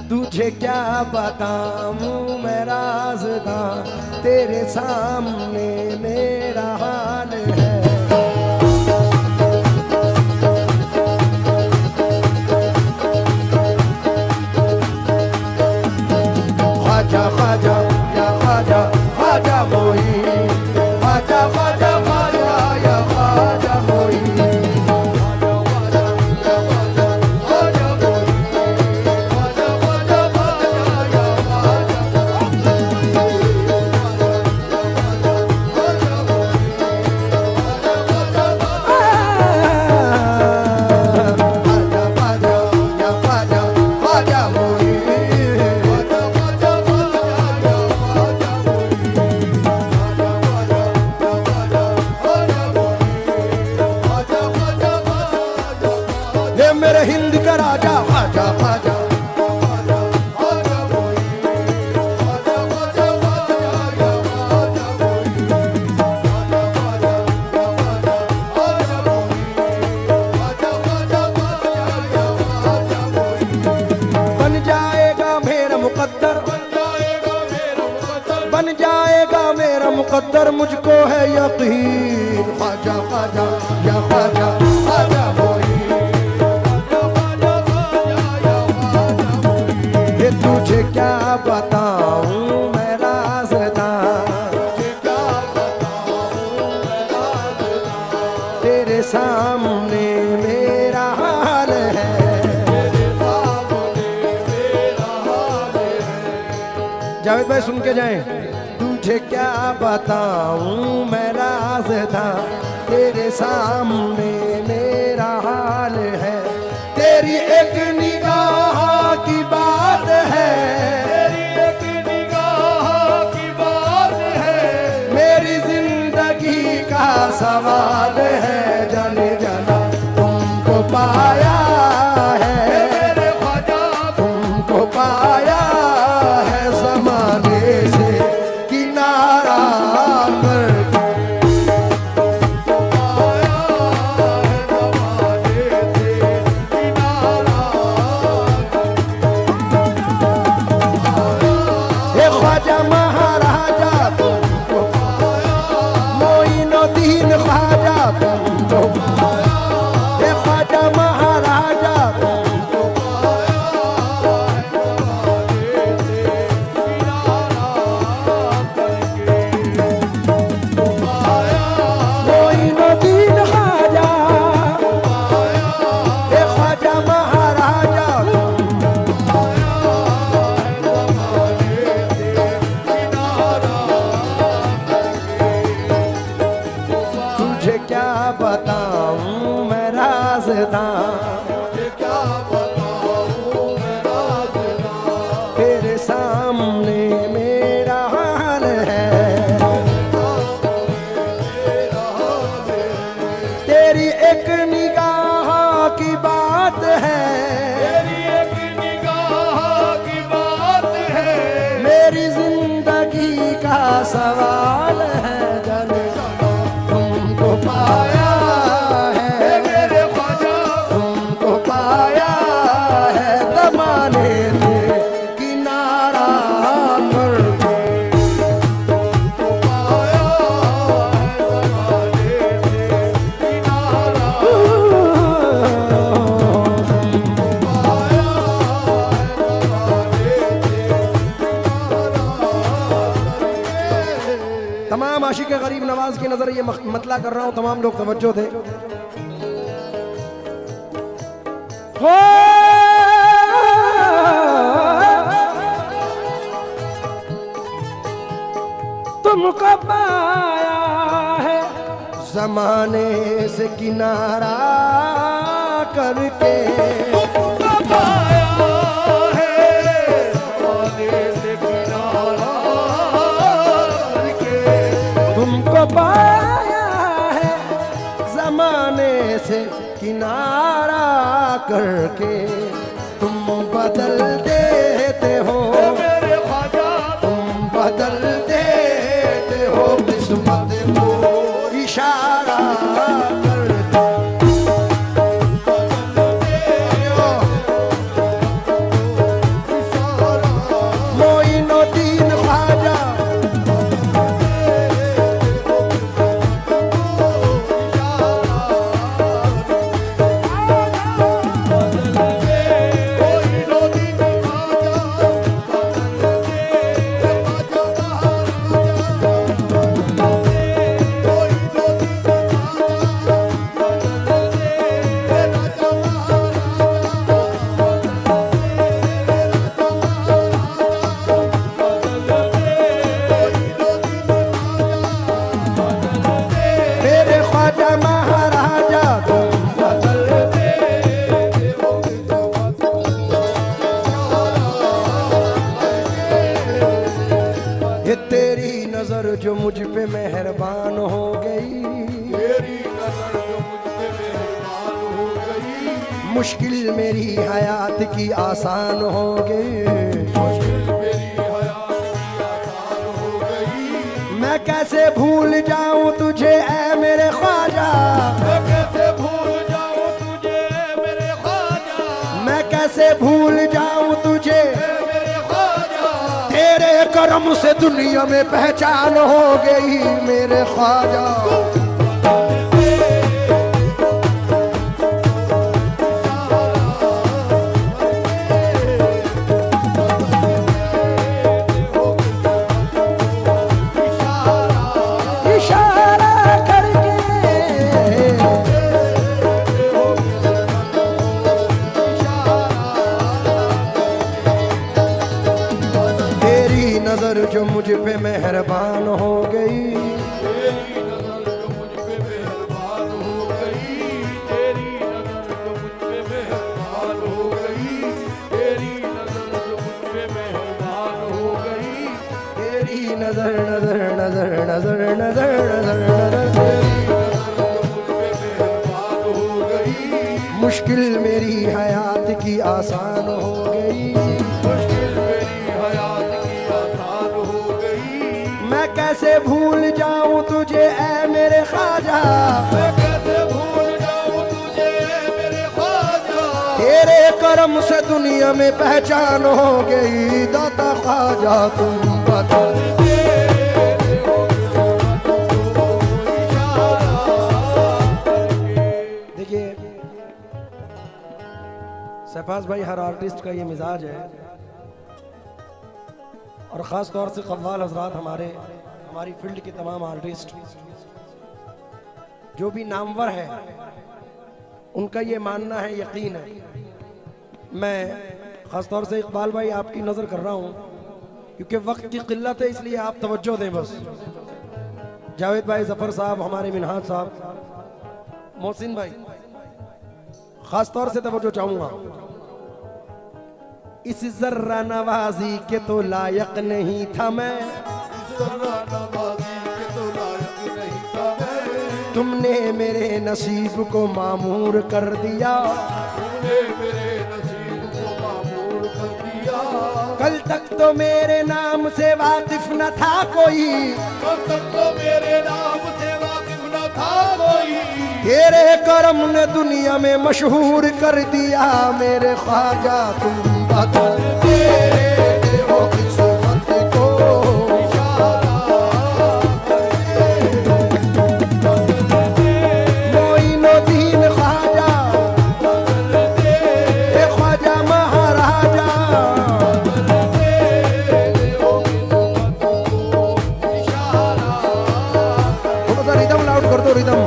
तुझे क्या बताऊं मैं राज़दां, तेरे सामने मेरा हाल है। ख्वाजा ख्वाजा या ख्वाजा ख्वाजा मोही, ख्वाजा ख्वाजा ख्वाजा या ख्वाजा मोही। मेरे हिंद का राजा ख्वाजा ख्वाजा, बन जाएगा मेरा मुकद्दर, बन जाएगा मेरा मुकद्दर, मुझको है यकीन। ख्वाजा ख्वाजा या ख्वाजा ख्वाजा मोही, तुझे क्या बताऊं मैं राज़दां, तेरे सामने मेरा हाल है। जावेद भाई सुन के जाएं। तुझे क्या बताऊं मैं राज़दां, तेरे सामने मेरा हाल है। तेरी एक निगाह की बात है, तेरी एक निगाह की बात है, मेरी जिंदगी का सवाल है। जाने जाना तुमको पाया है मेरे ख्वाजा, तुमको पाया है ज़माने से किनारा करके। ख्वाजा महाराजा तुमको पाया, मोइनुद्दीन ख्वाजा तुमको पाया, हे ख्वाजा महाराजा तुमको पाया, मोइनुद्दीन ख्वाजा, हे ख्वाजा महाराजा क्या बताऊं मैं राज़दां, क्या बताऊं मैं राज़दां, तेरे सामने मेरा हाल है। तेरी एक निगाह की बात है, तेरी एक निगाह की बात है, मेरी जिंदगी का सवाल है। जाने तुमको पाया है मेरे ख्वाजा, तुमको पाया है ज़माने से किनारा करके। तुमको पाया है ज़माने से किनारा, तुमको पाया है ज़माने से किनारा। तमाम आशिक गरीब नवाज की नजर ये मतला कर रहा हूं, तमाम लोग तवज्जो दे। तुमको पाया है ज़माने से किनारा करके, तुमको पाया है ज़माने से किनारा करके, तुमको पाया है ज़माने से किनारा करके। तुम बदल देते हो मेरे ख्वाजा, तुम बदल देते हो किस्मत को इशारा करके। जो मुझ पे मेहरबान हो गई, तेरी नजर जो मुझ पे मेहरबान हो गई, मुश्किल मेरी हयात की आसान हो गई। मुश्किल मेरी हयात की आसान हो गई। मैं कैसे भूल जाऊं तुझे ऐ मेरे ख्वाजा, मैं कैसे भूल जाऊं तुझे मेरे ख्वाजा, मैं कैसे भूल जाऊं तुझे, मेरे ख्वाजा। तेरे करम से दुनिया में पहचान हो गई मेरे ख्वाजा। नजर जो मुझ पे मेहरबान हो गई, तेरी नजर जो मुझ पे मेहरबान हो गई, तेरी नजर जो मुझ पे मेहरबान हो गई, तेरी नजर जो मुझ पे मेहरबान हो गई, तेरी नजर नजर नजर नजर नजर नजर नजर, तेरी नजर जो मुझ पे मेहरबान हो गई, मुश्किल मेरी हयात की आसान हो गई। मुश्किल मेरी हयात की आसान हो गई। मैं कैसे भूल जाऊं तुझे ऐ मेरे ख्वाजा, मैं कैसे भूल जाऊं तुझे मेरे ख्वाजा, तेरे करम से दुनिया में पहचान हो गई। दाता ख्वाजा तुम बता, देखिए शहबाज भाई, हर आर्टिस्ट का ये मिजाज है, और ख़ास तौर से कव्वाल हजरात, हमारी फील्ड के तमाम आर्टिस्ट जो भी नामवर है, उनका ये मानना है, यकीन है। मैं ख़ास तौर से इकबाल भाई आपकी नज़र कर रहा हूँ, क्योंकि वक्त की किल्लत है, इसलिए आप तवज्जो दें बस। जावेद भाई, ज़फ़र साहब, हमारे मिनहाज साहब, मोहसिन भाई, ख़ास तौर से तवज्जो चाहूँगा। इस जर्रा नवाजी के तो लायक नहीं था मैं, जर्रा नवाजी के तो लायक नहीं था मैं, तुमने मेरे नसीब को मामूर कर दिया, तूने मेरे नसीब को मामूर कर दिया। कल तक तो मेरे नाम से वाकिफ न था कोई, कल तक तो मेरे नाम से वाकिफ न था कोई, तेरे करम ने दुनिया में मशहूर कर दिया मेरे ख्वाजा तुम बता। तेरे हो किस्मत को मोइनुद्दीन ख्वाजा, ए ख्वाजा महाराजा, थोड़ा सा रिदम लाउड कर दो, रिदम।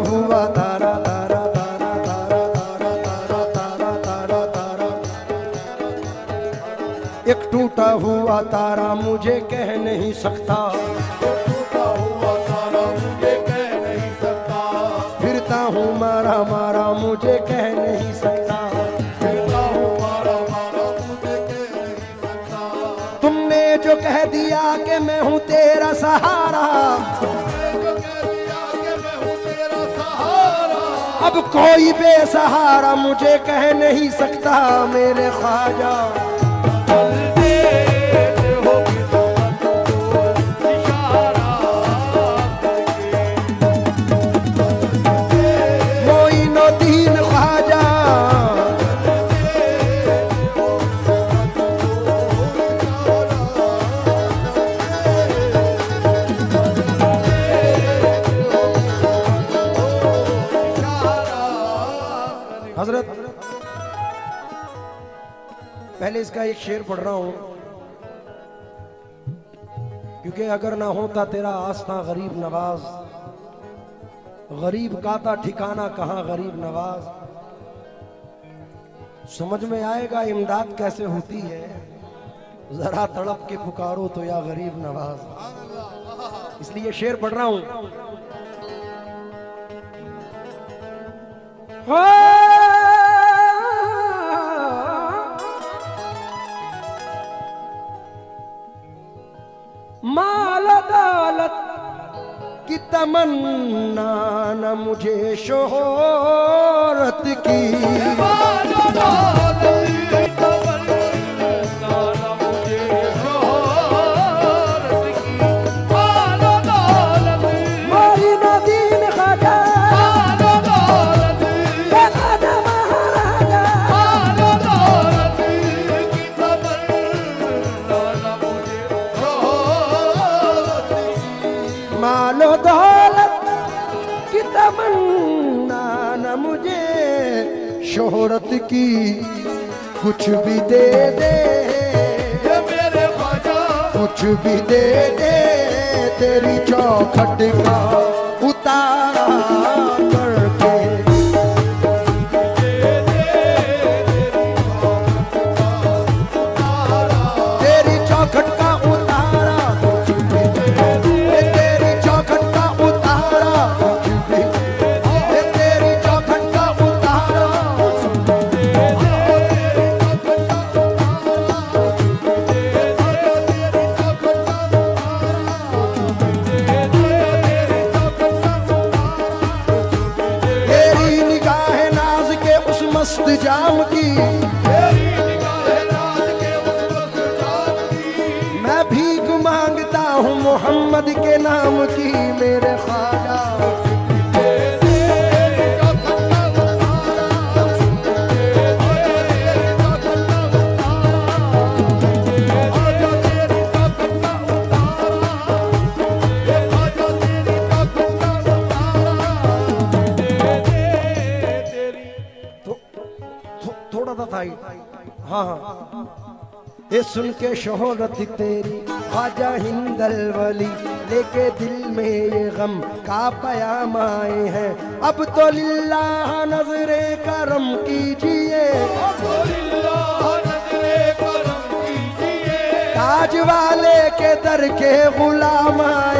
हुआ तारा तारा तारा तारा तारा तारा तारा तारा, एक टूटा हुआ तारा मुझे कह नहीं सकता, टूटा हुआ तारा मुझे कह नहीं सकता, फिरता हूँ मारा मारा मुझे कह नहीं सकता, फिरता हूँ मारा मारा मुझे कह नहीं सकता। तुमने जो कह दिया कि मैं हूँ तेरा सहारा, अब कोई बेसहारा मुझे कह नहीं सकता मेरे ख्वाजा। मोइनुद्दीन ख्वाजा, हजरत पहले इसका एक शेर पढ़ रहा हूं, क्योंकि अगर ना होता तेरा आस्था गरीब नवाज, गरीब का था ठिकाना कहां गरीब नवाज, समझ में आएगा इमदाद कैसे होती है, जरा तड़प के पुकारो तो या गरीब नवाज। इसलिए शेर पढ़ रहा हूं। माल दौलत की तमन्ना न मुझे शोहरत की। मालो दौलत की तमन्ना न मुझे शोहरत की। मालो दौलत मोरी नदीन ख्वाजा मालो दौलत ख्वाजा महाराजा। मालो दौलत की तमन्ना न मुझे शोहरत की। मालो दौलत की तमन्ना न मुझे शोहरत की। कुछ भी दे दे ये मेरे ख्वाजा कुछ भी दे दे तेरी चौखट का उतारा करके। तेरी चौखट का उतारा कुछ भी दे दे तेरी चौखट का उतारा कुछ भी दे दे तेरी चौखट का उतारा कुछ भी दे तेरी निगाह नाज के उस मस्त जाम की। तेरी निगाह रात के उस वक्त जाम की। मैं भीख मांगता हूँ मोहम्मद के नाम की मेरे ख्वाजा। थोड़ा सा था ही। हाँ हाँ ये सुन के शोहरत तेरी ख्वाजा हिंदल वली लेके दिल में ये गम का पयाम आए हैं। अब तो लिल्लाह नजरे करम कीजिए ताज वाले के दर के गुलाम आए